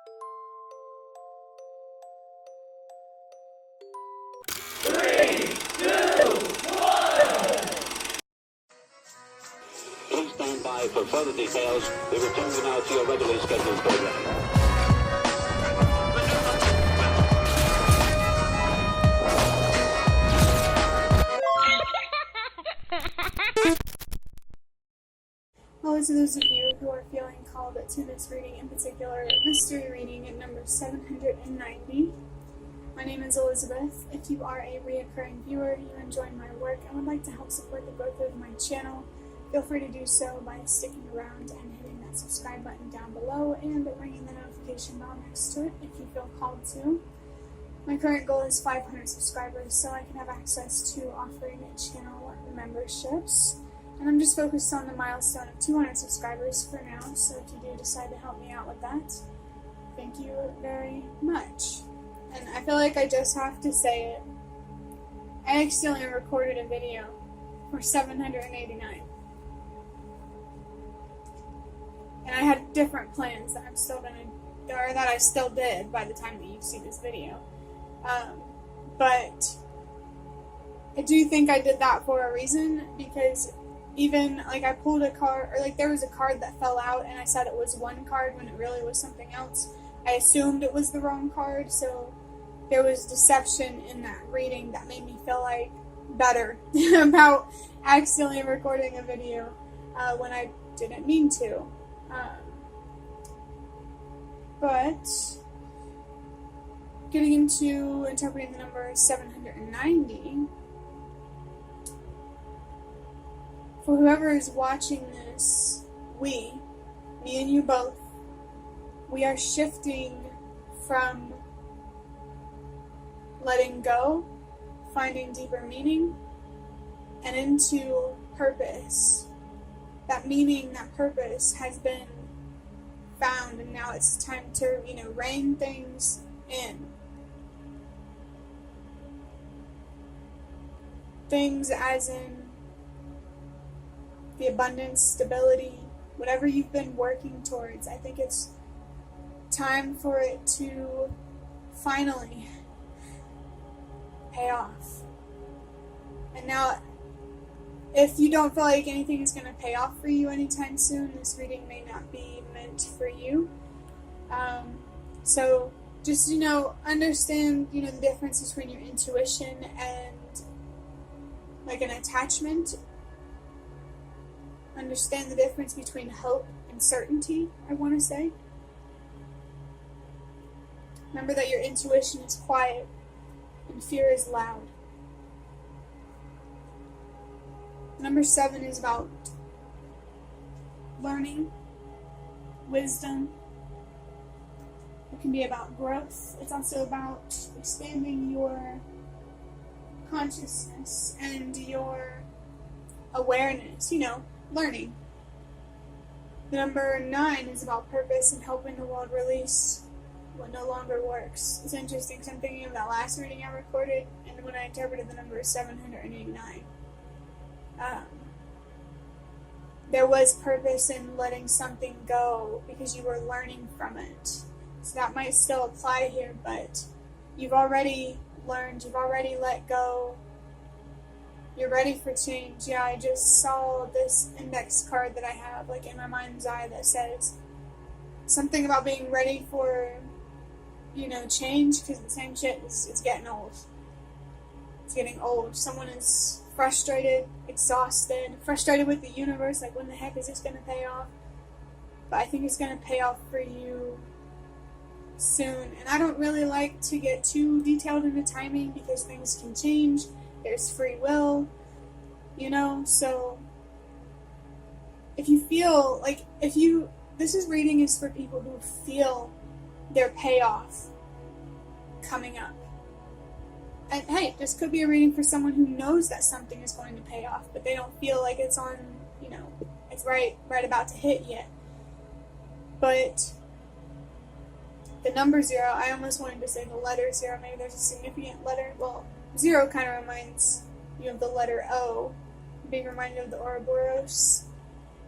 Please stand by for further details. We return you now to your regularly scheduled program. Hello to those of you who are feeling called to this reading, in particular, mystery reading at number 790. My name is Elizabeth. If you are a reoccurring viewer, you enjoy my work, and would like to help support the growth of my channel, feel free to do so by sticking around and hitting that subscribe button down below and ringing the notification bell next to it if you feel called to. My current goal is 500 subscribers so I can have access to offering channel memberships. And I'm just focused on the milestone of 200 subscribers for now, so if you do decide to help me out with that, thank you very much. And I feel like I just have to say it. I accidentally recorded a video for 789. And I had different plans that I'm still gonna, or that I still did by the time that you see this video. But I do think I did that for a reason, because even, like, I pulled a card, or, like, there was a card that fell out, and I said it was one card when it really was something else. I assumed it was the wrong card, so there was deception in that reading that made me feel, like, better about accidentally recording a video when I didn't mean to. But getting into interpreting the number 790, for whoever is watching this, me and you both, we are shifting from letting go, finding deeper meaning, and into purpose. That meaning, that purpose has been found, and now it's time to, rein things in. Things as in the abundance, stability, whatever you've been working towards. I think it's time for it to finally pay off. And now, if you don't feel like anything is going to pay off for you anytime soon, this reading may not be meant for you. So just, understand, the difference between your intuition and, like, an attachment. Understand the difference between hope and certainty, I want to say. Remember that your intuition is quiet and fear is loud. Number 7 is about learning, wisdom. It can be about growth. It's also about expanding your consciousness and your awareness, learning. The number 9 is about purpose and helping the world release what no longer works. It's interesting because I'm thinking of that last reading I recorded, and when I interpreted the number 789. There was purpose in letting something go because you were learning from it. So that might still apply here, but you've already learned, you've already let go. You're ready for change. Yeah, I just saw this index card that I have, like, in my mind's eye that says something about being ready for, change, because the same shit is getting old. It's getting old. Someone is frustrated, exhausted, frustrated with the universe, like, when the heck is this going to pay off? But I think it's going to pay off for you soon. And I don't really like to get too detailed into timing because things can change. There's free will, so if you feel like, this reading is for people who feel their payoff coming up. And hey, this could be a reading for someone who knows that something is going to pay off, but they don't feel like it's on, it's right about to hit yet. But the number 0, I almost wanted to say the letter 0, maybe there's a significant letter. Well, 0 kind of reminds you of the letter O, being reminded of the Ouroboros.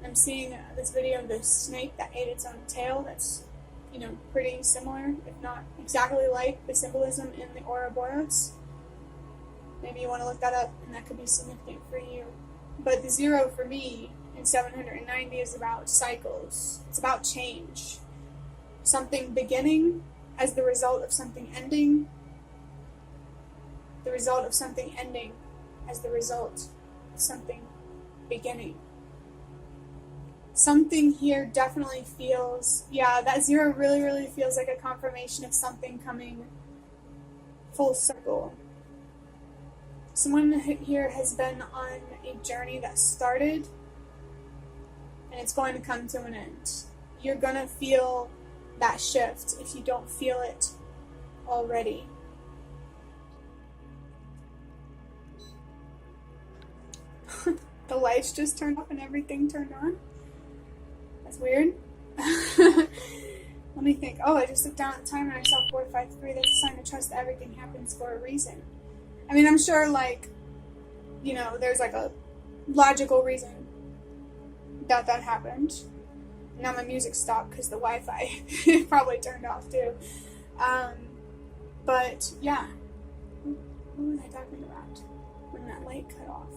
I'm seeing this video of the snake that ate its own tail. That's pretty similar, if not exactly like the symbolism in the Ouroboros. Maybe you want to look that up, and that could be significant for you. But the 0 for me in 790 is about cycles. It's about change. Something beginning as the result of something ending. The result of something ending as the result of something beginning. Something here definitely feels, that 0 really, really feels like a confirmation of something coming full circle. Someone here has been on a journey that started, and it's going to come to an end. You're going to feel that shift if you don't feel it already. The lights just turned off and everything turned on. That's weird. Let me think. Oh, I just looked down at the timer and I saw 4:53. That's a sign to trust that everything happens for a reason. I mean, I'm sure, there's a logical reason that happened. Now my music stopped because the Wi-Fi probably turned off too. But yeah, what was I talking about when that light cut off?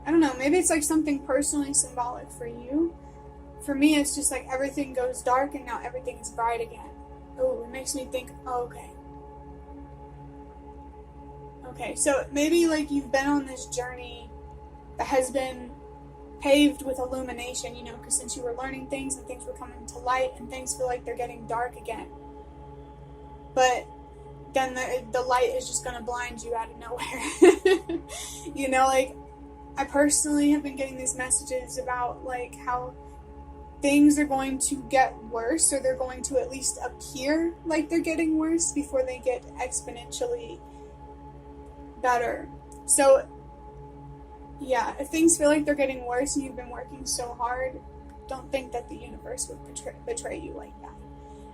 I don't know, maybe it's something personally symbolic for you. For me, it's just everything goes dark and now everything is bright again. Oh, it makes me think, Okay, so maybe you've been on this journey that has been paved with illumination, because since you were learning things and things were coming to light and things feel like they're getting dark again. But then the light is just going to blind you out of nowhere. I personally have been getting these messages about how things are going to get worse, or they're going to at least appear like they're getting worse before they get exponentially better. So if things feel like they're getting worse and you've been working so hard, don't think that the universe would betray you like that.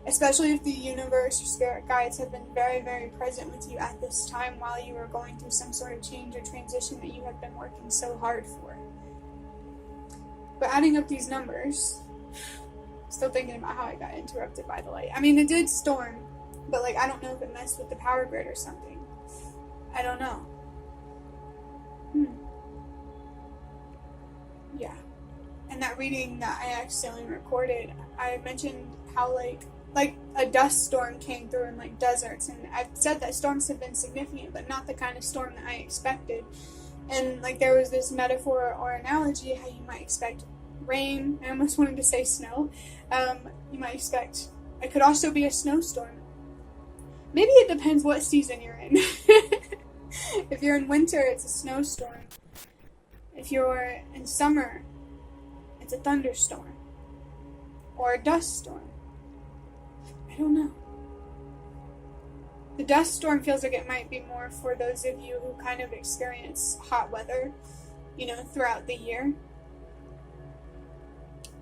Especially if the universe or spirit guides have been very, very present with you at this time while you are going through some sort of change or transition that you have been working so hard for. But adding up these numbers, still thinking about how I got interrupted by the light. I mean, it did storm, but I don't know if it messed with the power grid or something. I don't know. Yeah. And that reading that I accidentally recorded, I mentioned how a dust storm came through in deserts, and I've said that storms have been significant, but not the kind of storm that I expected. And there was this metaphor or analogy how you might expect rain. I almost wanted to say snow. You might expect it could also be a snowstorm. Maybe it depends what season you're in. If you're in winter, it's a snowstorm. If you're in summer, it's a thunderstorm or a dust storm. I don't know. The dust storm feels like it might be more for those of you who kind of experience hot weather, throughout the year.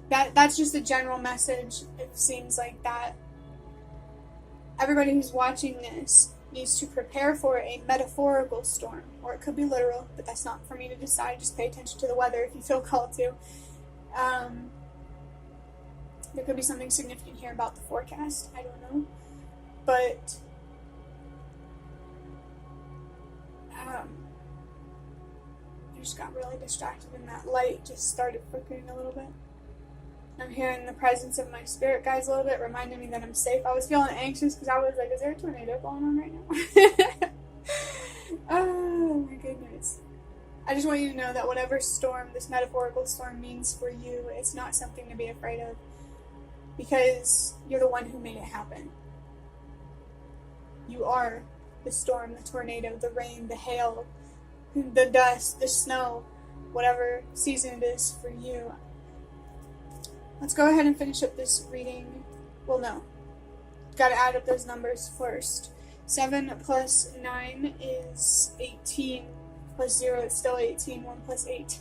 That's just a general message. It seems like that everybody who's watching this needs to prepare for a metaphorical storm, or it could be literal, but that's not for me to decide. Just pay attention to the weather if you feel called to. There could be something significant here about the forecast. I don't know. But I just got really distracted and that light just started flickering a little bit. I'm hearing the presence of my spirit guides a little bit, reminding me that I'm safe. I was feeling anxious because I was like, is there a tornado going on right now? Oh my goodness. I just want you to know that whatever storm, this metaphorical storm, means for you, it's not something to be afraid of, because you're the one who made it happen. You are the storm, the tornado, the rain, the hail, the dust, the snow, whatever season it is for you. Let's go ahead and finish up this reading. Well, no. Gotta add up those numbers first. 7 plus 9 is 18. Plus 0 is still 18. 1 plus 8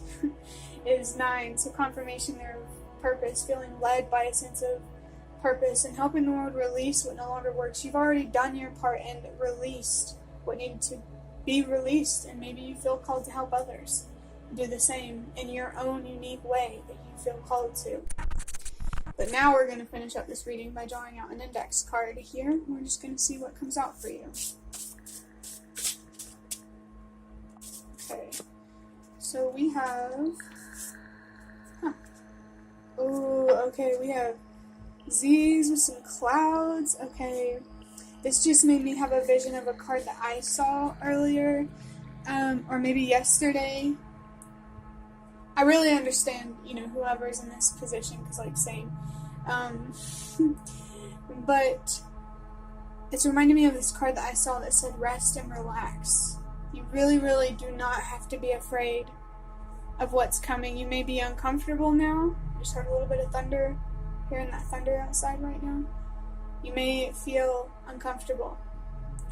is 9. So confirmation there of purpose, feeling led by a sense of purpose, and helping the world release what no longer works. You've already done your part and released what needed to be released, and maybe you feel called to help others do the same in your own unique way that you feel called to. But now we're going to finish up this reading by drawing out an index card here. We're just going to see what comes out for you. Okay, so we have, oh, okay, we have Z's with some clouds. Okay, this just made me have a vision of a card that I saw earlier, or maybe yesterday. I really understand, whoever's in this position, because, like, same. But it's reminding me of this card that I saw that said rest and relax. You really, really do not have to be afraid of what's coming. You may be uncomfortable now. I just heard a little bit of thunder, hearing that thunder outside right now. You may feel uncomfortable,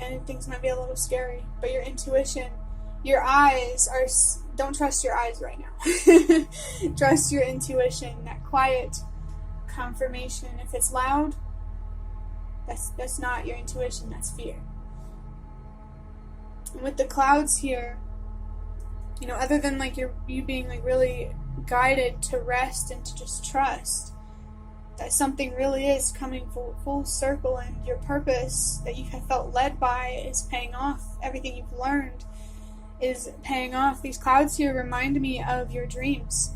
and things might be a little scary, but your intuition, your eyes are, don't trust your eyes right now. Trust your intuition, that quiet confirmation. If it's loud, that's not your intuition, that's fear. And with the clouds here, other than like you being like really guided to rest and to just trust that something really is coming full circle, and your purpose that you have felt led by is paying off. Everything you've learned is paying off. These clouds here remind me of your dreams.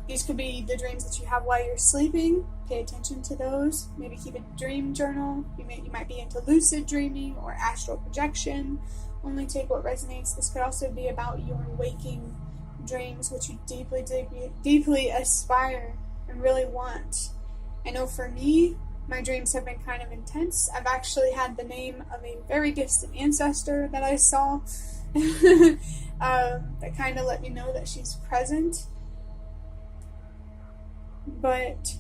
These could be the dreams that you have while you're sleeping. Pay attention to those. Maybe keep a dream journal. You might be into lucid dreaming or astral projection. Only take what resonates. This could also be about your waking dreams, which you deeply, deeply, deeply aspire and really want. I know for me, my dreams have been kind of intense. I've actually had the name of a very distant ancestor that I saw that kind of let me know that she's present. But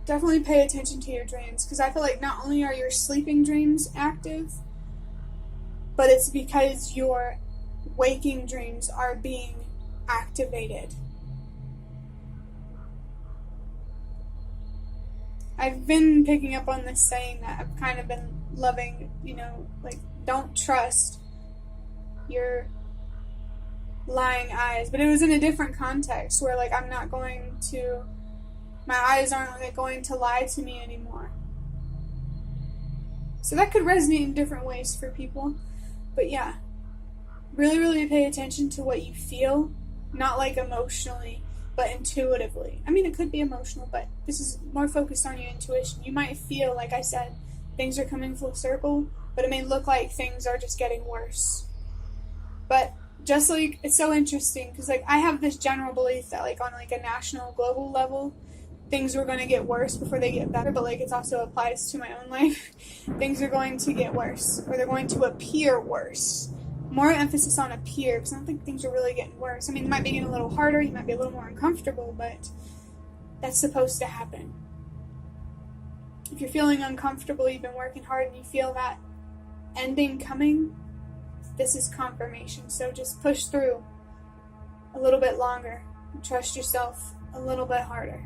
definitely pay attention to your dreams, because I feel like not only are your sleeping dreams active, but it's because your waking dreams are being activated. I've been picking up on this saying that I've kind of been loving, like, don't trust your lying eyes, but it was in a different context where, like, my eyes aren't like going to lie to me anymore. So that could resonate in different ways for people. But yeah, really, really pay attention to what you feel, not like emotionally, but intuitively. I mean, it could be emotional, but this is more focused on your intuition. You might feel, like I said, things are coming full circle, but it may look like things are just getting worse. But just like, it's so interesting, because like I have this general belief that like on like a national, global level, things are going to get worse before they get better, but like it also applies to my own life. Things are going to get worse, or they're going to appear worse. More emphasis on appear, because I don't think things are really getting worse. I mean, it might be getting a little harder, you might be a little more uncomfortable, but that's supposed to happen. If you're feeling uncomfortable, you've been working hard, and you feel that ending coming, this is confirmation. So just push through a little bit longer and trust yourself a little bit harder.